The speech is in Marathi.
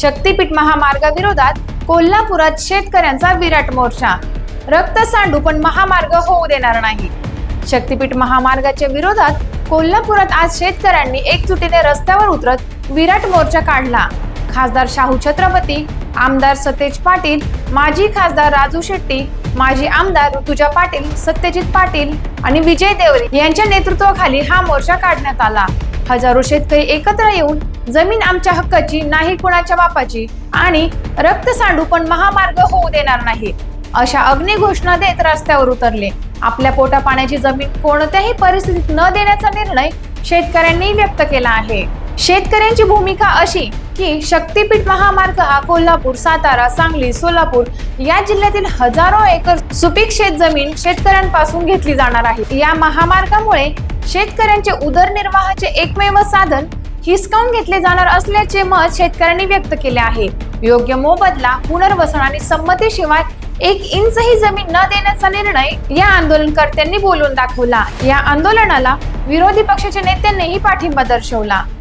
शक्तीपीठ महामार्गाविरोधात कोल्हापुरात शेतकऱ्यांचा विराट मोर्चा। रक्त सांडू पण महामार्ग होऊ देणार नाही। शक्तीपीठ महामार्गाच्या विरोधात कोल्हापुरात आज शेतकऱ्यांनी एकजुटीने रस्त्यावर उतरत विराट मोर्चा काढला। खासदार शाहू छत्रपती, आमदार सतेज पाटील, माजी खासदार राजू शेट्टी, माजी आमदार ऋतुजा पाटील, सत्यजित पाटील आणि विजय देवरे यांच्या नेतृत्वाखाली हा मोर्चा काढण्यात आला। हजारो शेतकरी एकत्र येऊन जमीन आमच्या हक्काची नाही कुणाच्या बापाची आणि रक्त सांडू पण महामार्ग होऊ देणार नाही अशा अग्नी घोषणा देत रस्त्यावर उतरले। आपल्या पोटा पाण्याची जमीन कोणत्याही परिस्थितीत न देण्याचा निर्णय शेतकऱ्यांनी व्यक्त केला आहे। शेतकऱ्यांची भूमिका अशी की शक्तीपीठ महामार्ग हा कोल्हापूर, सातारा, सांगली, सोलापूर या जिल्ह्यातील हजारो एकर सुपीक शेतजमीन शेतकऱ्यांपासून घेतली जाणार आहे। या महामार्गामुळे शेतकऱ्यांचे उदरनिर्वाहाचे एकमेव साधन हिसकावून घेतले जाणार असल्याचे मत शेतकऱ्यांनी व्यक्त केले आहे। योग्य मोबदला, पुनर्वसन आणि संमतीशिवाय 1 इंचही जमीन न देण्याचा निर्णय या आंदोलनकर्त्यांनी बोलून दाखवला। या आंदोलनाला विरोधी पक्षाच्या नेत्यांनीही पाठिंबा दर्शवला।